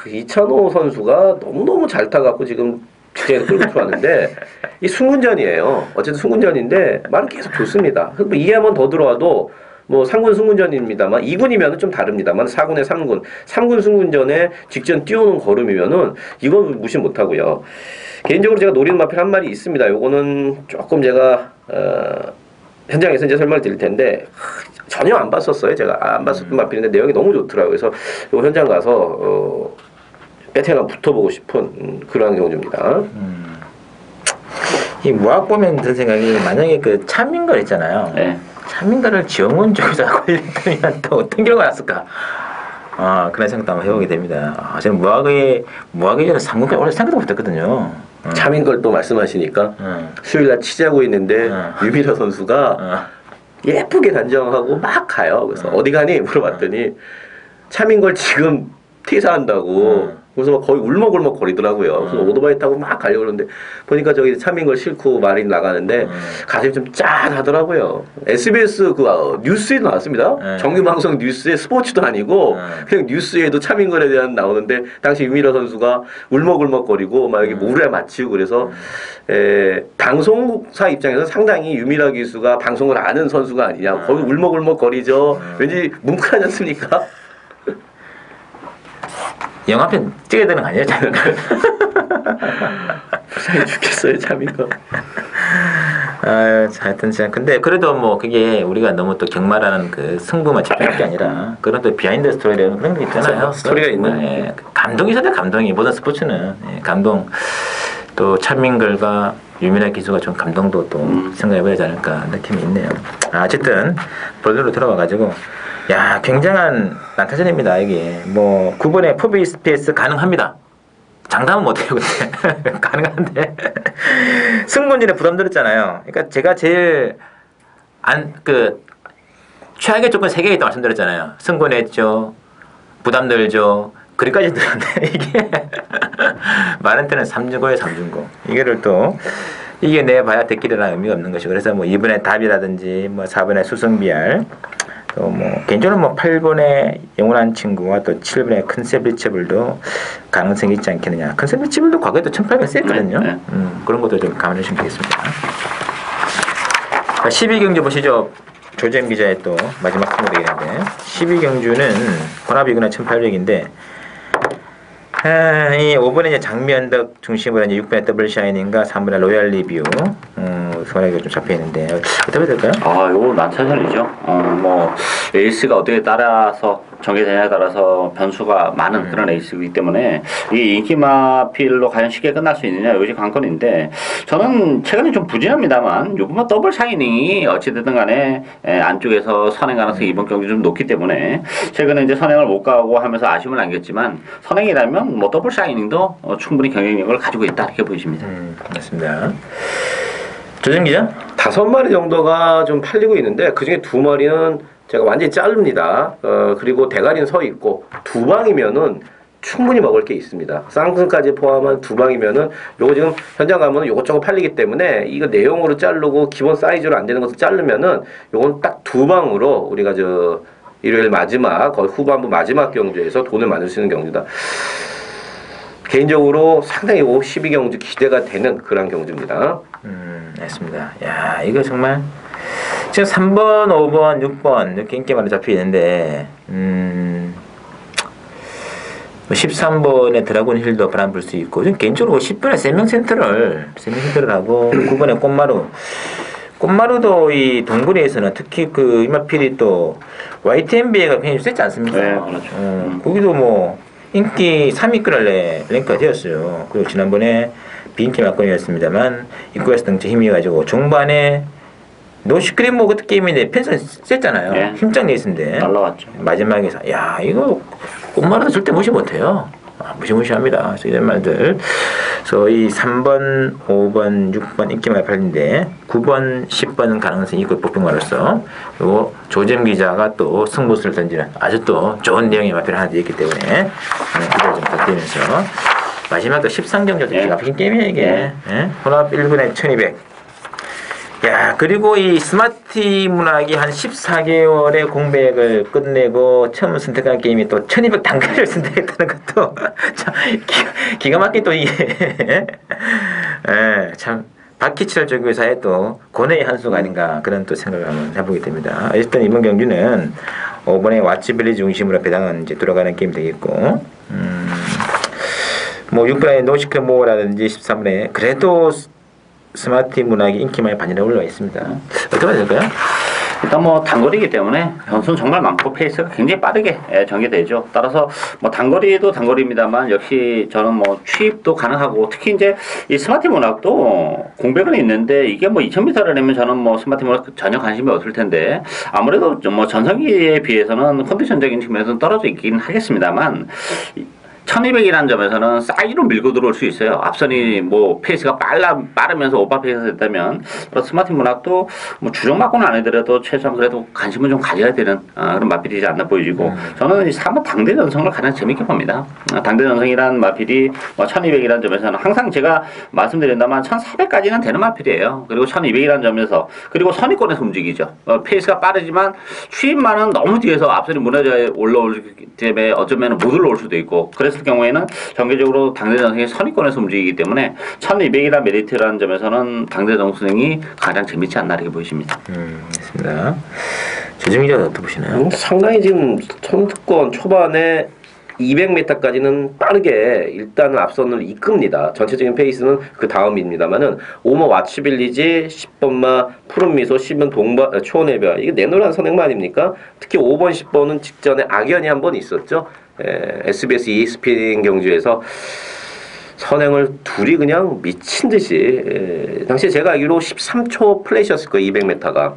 이찬호 선수가 너무너무 잘 타갖고 지금 주제에 끌고 들어왔는데 이 승군전이에요. 어쨌든 승군전인데 말은 계속 좋습니다. 뭐 이게 한 번 더 들어와도 뭐 3군 승군전입니다만 2군이면 좀 다릅니다만 4군에 3군 3군 승군전에 직전 뛰어오는 걸음이면은 이건 무시 못하고요. 개인적으로 제가 노리는 마필 한 마리 있습니다. 요거는 조금 제가 현장에서 이제 설명을 드릴 텐데 전혀 안 봤었어요. 제가 안 봤었던 마필인데 내용이 너무 좋더라고요. 그래서 요 현장 가서 배팅을 붙어보고 싶은 그러한 경우입니다. 이 무학 보면 든 생각이 만약에 그 찬민걸 있잖아요. 네. 찬민걸을 지영원 쪽에서 걸렸다면 또 어떤 결과가 났을까? 그런 생각도 한번 해보게 됩니다. 저는 무하기 전에 3군까지 원래 생각도 못했거든요. 참인 걸 또 말씀하시니까 수요일날 취재하고 있는데 유미라 선수가 예쁘게 단정하고 막 가요. 그래서 어디 가니 물어봤더니 참인 걸 지금 퇴사한다고. 그래서 막 거의 울먹울먹 거리더라고요. 그래서 오토바이 타고 막 가려고 그러는데 보니까 저기 참인 걸 싣고 말이 나가는데 가슴이 좀 짠하더라고요. SBS 뉴스에 나왔습니다. 정규 방송 뉴스에 스포츠도 아니고 그냥 뉴스에도 참인 걸에 대한 나오는데 당시 유미라 선수가 울먹울먹거리고 막 여기 모래 맞히고 그래서 방송사 입장에서 상당히 유미라 기수가 방송을 아는 선수가 아니냐. 거기 울먹울먹거리죠. 왠지 뭉클하지 않습니까? 영화편 찍어야 되는 거 아니에요? 불쌍해 죽겠어요, 참 이거. 하여튼 근데 그래도 뭐 그게 우리가 너무 또 경마라는 그 승부만 집중할 게 아니라 그런 또 비하인드 스토리라는 그런 게 있잖아요. 스토리가 있는. 예, 감동이 있어야 돼, 감동이. 모든 스포츠는 감동. 또 찬민걸과 유민아 기수가 좀 감동도 또 생각해봐야 되지 않을까 느낌이 있네요. 어쨌든 볼대로 들어와가지고. 야, 굉장한 난타전입니다, 이게. 뭐, 9번에 포비 스페이스 가능합니다. 장담은 못해요, 근데. 가능한데. 승부전에 부담들었잖아요. 그러니까 제가 제일, 최악의 조건 3개가 있다고 말씀드렸잖아요. 승부냈죠. 부담들죠. 거기까지 들었는데, 이게. 많은 때는 3중고예요, 3중고. 이거를 또, 이게 내봐야 대끼리라는 의미가 없는 것이고. 그래서 뭐 2번에 답이라든지, 뭐 4번에 수성비알. 또 뭐 개인적으로 뭐 8번의 영원한 친구와 또 7번의 컨셉 리처블도 가능성이 있지 않겠느냐. 컨셉 리처블도 과거에도 1800 셌거든요. 그런 것도 좀 감안해 주시면 되겠습니다. 12경주 보시죠. 조재임 기자의 또 마지막 승부 되겠는데 12경주는 권합이구나 1800인데 이 5번에 이제 장미언덕 중심으로 이제 6번에 더블 샤이닝과 3번에 로얄 리뷰 손에가 좀 잡혀 있는데 어떻게 될까요? 요거 난타전이죠. 뭐 에이스가 어떻게 따라서 정해되냐에 따라서 변수가 많은 그런 에이스이기 때문에 이 인기마필로 과연 쉽게 끝날 수 있느냐 이것이 관건인데 저는 최근에 좀 부진합니다만 요번만 더블 샤이닝이 어찌됐든 간에 안쪽에서 선행 가능성이 이번 경기 좀 높기 때문에 최근에 이제 선행을 못 가고 하면서 아쉬움을 남겼지만 선행이라면 뭐 더블 샤이닝도 충분히 경쟁력을 가지고 있다 이렇게 보여집니다. 맞습니다. 조정 기자? 5마리 정도가 좀 팔리고 있는데 그중에 2마리는 제가 완전히 자릅니다. 그리고 대가리는 서 있고 2방이면은 충분히 먹을 게 있습니다. 쌍승까지 포함한 2방이면은 요거 지금 현장 가면은 요것저것 팔리기 때문에 이거 내용으로 자르고 기본 사이즈로 안 되는 것을 자르면은 요건 딱 2방으로 우리가 일요일 마지막 거의 후반부 마지막 경주에서 돈을 만들 수 있는 경주다. 개인적으로 상당히 12경주 기대가 되는 그런 경주입니다. 알겠습니다. 야, 이거 정말 지금 3번, 5번, 6번 이렇게 인기만으로 잡혀 있는데 13번에 드라곤 힐도 바람 불 수 있고 좀 개인적으로 10번에 세명센터를 하고 9번에 꽃마루도 이 동굴에서는 특히 그 이마필이 또 YTNBA가 굉장히 세지 않습니까? 네, 그렇죠. 거기도 뭐 인기 3위권을 랭크가 되었어요. 그리고 지난번에 비인기 막건이었습니다만 입구에서 등치 힘이가지고 종반에 노시크림 뭐 그때 게임인데 펜스는 셌잖아요. 네. 힘짱 레이스인데 날라왔죠. 마지막에서 야 이거 꽃마루도 절대 무시 못해요. 무시무시합니다. 그래서 이런 말들. 그래서 이 3번, 5번, 6번 인기만 팔린데 9번, 10번은 가능성이 있고 뽑힌말로써 그리고 조잼 기자가 또 승부수를 던지는 아주 또 좋은 내용이 마필 하나 되어 있기 때문에 기대를 좀 부탁드리면서 마지막 또 13경기도 기가 막힌 게임이에요 이게. 혼합 1분에 1200. 야, 그리고 이 스마트 문학이 한 14개월의 공백을 끝내고 처음 선택한 게임이 또 1200 단가를 선택했다는 것도 참 기가 막힌 또 이게 참 박희철 조교사의 또 고뇌의 한 수가 아닌가 그런 또 생각을 한번 해보게 됩니다. 어쨌든 이번 경주는 5번에 왓츠빌리 중심으로 배당은 이제 돌아가는 게임이 되겠고 뭐 6번에 노시크 모어라든지 13번에 그래도 스마트 문학이 인기 많이 반열에 올라와 있습니다. 어떻게 해야 될까요? 일단 뭐 단거리이기 때문에 변수는 정말 많고 페이스가 굉장히 빠르게 전개되죠. 따라서 뭐 단거리도 단거리입니다만 역시 저는 뭐 취입도 가능하고 특히 이제 이 스마트 문학도 공백은 있는데 이게 뭐 2000m를 내면 저는 뭐 스마트 문학 전혀 관심이 없을 텐데 아무래도 좀 뭐 전성기에 비해서는 컨디션적인 측면에서는 떨어져 있긴 하겠습니다만 1200이라는 점에서는 사이로 밀고 들어올 수 있어요. 앞선이 뭐 페이스가 빠르면서 오버 페이스가 됐다면 스마트 문학도 뭐 주종맞고는 아니더라도 최소한 그래도 관심은 좀 가져야 되는 그런 마필이지 않나 보여지고 저는 이 3번 당대 전성을 가장 재밌게 봅니다. 당대 전성이란 마필이 뭐 1200이라는 점에서는 항상 제가 말씀드린다만 1400까지는 되는 마필이에요. 그리고 1200이라는 점에서 그리고 선위권에서 움직이죠. 페이스가 빠르지만 추임만은 너무 뒤에서 앞선이 무너져 올라올 때문에 어쩌면 못 올라올 수도 있고 그랬을 경우에는 전개적으로 당대 전승이 선위권에서 움직이기 때문에 1200이라 메리트라는 점에서는 당대 전승이 가장 재밌지 않나 이렇게 보이십니다. 알겠습니다. 조정 기자 어떻게 보시나요? 상당히 지금 선두권 초반에 200m까지는 빠르게 일단은 앞선을 이끕니다. 전체적인 페이스는 그 다음입니다만은 5번 와치빌리지, 10번마 푸른미소, 10번 초원해변 이게 내노란 선행만 아닙니까? 특히 5번, 10번은 직전에 악연이 한 번 있었죠. SBS ESPN 경주에서 선행을 둘이 그냥 미친 듯이 당시에 제가 알기로 13초 플래시였을 거예요. 200m가.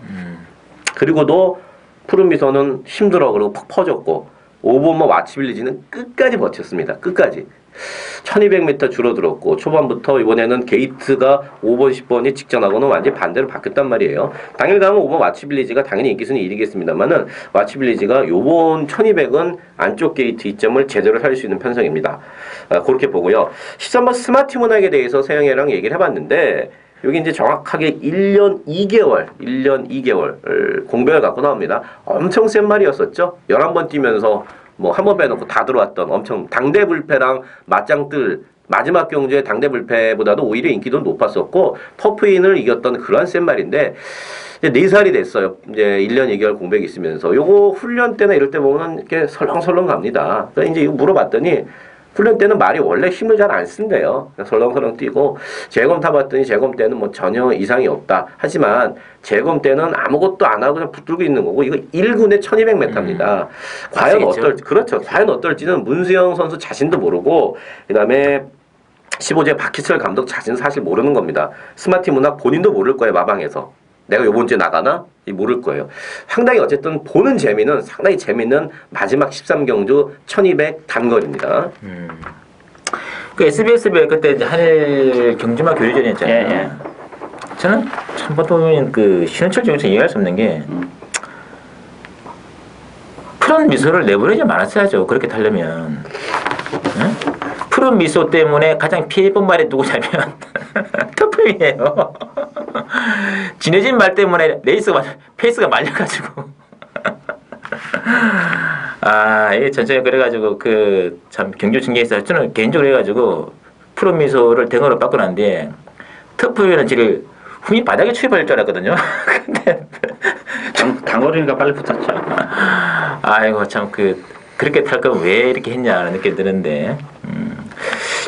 그리고도 푸른미소는 힘들어 그러고 퍽 퍼졌고 5번마 와치빌리지는 끝까지 버텼습니다. 끝까지. 1200m 줄어들었고 초반부터 이번에는 게이트가 5번, 10번이 직전하고는 완전히 반대로 바뀌었단 말이에요. 당일 가면 5번 와치빌리지가 당연히 인기순위 1위겠습니다만은 와치빌리지가 요번 1200은 안쪽 게이트 이점을 제대로 살릴 수 있는 편성입니다. 그렇게 보고요. 13번 스마트 문학에 대해서 세영이랑 얘기를 해봤는데 여기 이제 정확하게 1년 2개월 공백을 갖고 나옵니다. 엄청 센 말이었었죠. 11번 뛰면서 뭐 한 번 빼놓고 다 들어왔던 엄청 당대 불패랑 맞짱뜰 마지막 경주의 당대 불패보다도 오히려 인기도 높았었고 터프인을 이겼던 그러한 센 말인데 이제 4살이 됐어요. 이제 1년 2개월 공백이 있으면서 요거 훈련 때나 이럴 때 보면 이렇게 설렁설렁 갑니다. 그래서 이제 이거 물어봤더니 훈련 때는 말이 원래 힘을 잘 안 쓴대요. 설렁설렁 뛰고 재검 타봤더니 재검 때는 뭐 전혀 이상이 없다. 하지만 재검 때는 아무것도 안 하고 그냥 붙들고 있는 거고 이거 1군에 1200m입니다. 과연 그렇죠. 과연 어떨지는 문수영 선수 자신도 모르고 그다음에 15제 박희철 감독 자신은 사실 모르는 겁니다. 스마트 문학 본인도 모를 거예요. 마방에서. 내가 요번 주에 나가나? 모를 거예요. 상당히 어쨌든 보는 재미는 상당히 재미있는 마지막 13경주 1200 단거리입니다. 그 SBS배 그때 이제 한일 경주마 교류전이 했잖아요. 예. 저는 참 보통 그 신현철 중에서 이해할 수 없는 게 푸른 미소를 내보내지 말았어야죠. 그렇게 타려면. 응? 푸른 미소 때문에 가장 피해본 말이 누구냐면 터프이에요. 진해진 말 때문에 페이스가 말려가지고 이게 전체가 그래가지고 그 참 경주 중계에서 저는 개인적으로 해가지고 푸른 미소를 댕으로 바꿔놨는데 터프이는 지금 흠이 바닥에 추입할 줄 알았거든요. 근데 단거리니까 빨리 붙었죠. 아이고 참 그렇게 탈 거면 왜 이렇게 했냐는 느낌이 드는데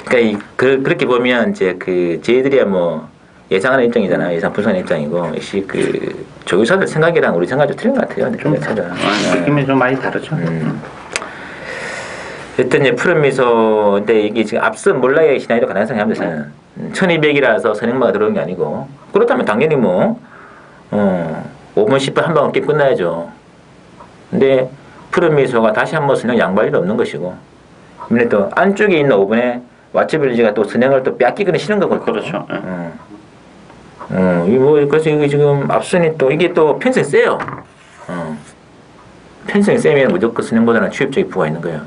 그러니까 그렇게 보면 이제 저희들이야 뭐 예상하는 입장이잖아요. 예상 분석하는 입장이고 역시 조교사들 생각이랑 우리 생각이 좀 틀린 것 같아요. 느낌이 좀 많이 다르죠. 일단 이제 푸른 미소인데 이게 지금 앞선 몰라의 시나리오 가능성이 합니다. 1200이라서 선행마가 들어온 게 아니고 그렇다면 당연히 뭐 5번 10번 한 방울 게임 끝나야죠. 근데 푸른 미소가 다시 한번 선행 양보할 일 없는 것이고 근데 또 안쪽에 있는 5번에 와치빌리지가 또 선행을 또 뺏기기는 싫은 거거든요. 그렇죠. 그래서 이게 지금 앞선이 또 이게 또 편성이 세요. 편성이 세면 무조건 선행보다는 추입적인 부가 있는 거예요.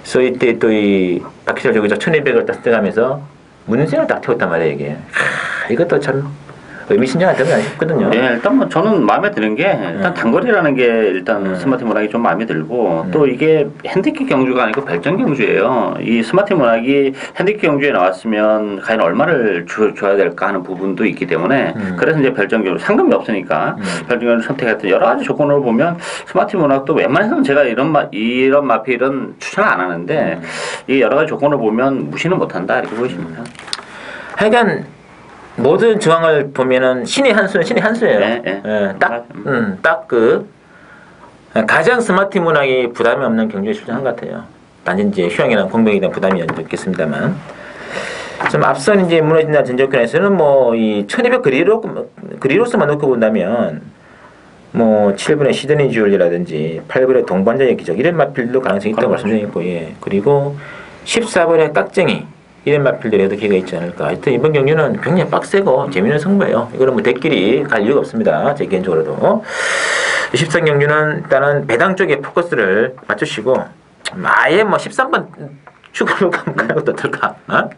그래서 이때 또 이 박희철 저기서 1200을 딱 들어가면서 문생을 딱 태웠단 말이에요, 이게. 이것도 참 의미심장한 점이 아쉽거든요. 네, 일단 뭐 저는 마음에 드는 게 일단 단거리라는 게 일단 스마트 문학이 좀 마음에 들고 또 이게 핸디캡 경주가 아니고 별점 경주예요. 이 스마트 문학이 핸디캡 경주에 나왔으면 과연 얼마를 줘야 될까 하는 부분도 있기 때문에 그래서 이제 별점 경주 상금이 없으니까 별점 경주 선택했던 여러 가지 조건을 보면 스마트 문학도 웬만해서는 제가 이런 마필은 추천 안 하는데 이 여러 가지 조건을 보면 무시는 못한다 이렇게 보이십니다. 하여간 모든 중앙을 보면은 신의 한 수는 신의 한 수예요. 네. 딱 그 가장 스마트 문학이 부담이 없는 경주에 출전한 것 같아요. 단지 이제 휴양이나 공백에 대한 부담이 있겠습니다만. 좀 앞선 이제 무너진다 전적권에서는 뭐 이 1200 그리로서만 놓고 본다면 뭐 7분의 시드니 주얼리라든지 8분의 동반자의 기적 이런 마필도 가능성이 있다고 말씀드렸고, 예. 그리고 14번의 깍쟁이 이런 마필들에도 기회가 있지 않을까. 하여튼 이번 경기는 굉장히 빡세고 재미있는 승부예요. 이거는 뭐 대끼리 갈 이유가 없습니다. 제 개인적으로도. 13경주는 일단은 배당 쪽에 포커스를 맞추시고 아예 뭐 13번 축구로 가는 것도 어떨까? 어?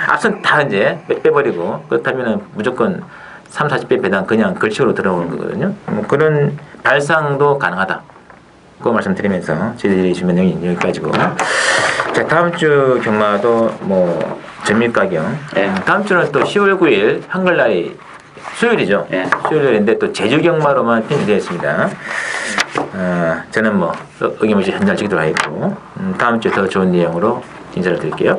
앞선 다 이제 빼버리고 그렇다면 무조건 3, 40배 배당 그냥 걸치로 들어오는 거거든요. 뭐 그런 발상도 가능하다. 그 말씀드리면서 저희들이 주면 여기까지고. 자, 다음 주 경마도 뭐 전밀가경. 네. 다음 주는 또 10월 9일 한글날이 수요일이죠. 네. 수요일인데 또 제주 경마로만 편집되어 있습니다. 저는 뭐 어김없이 현장 찍도록 하겠고 다음 주에 더 좋은 내용으로 인사를 드릴게요.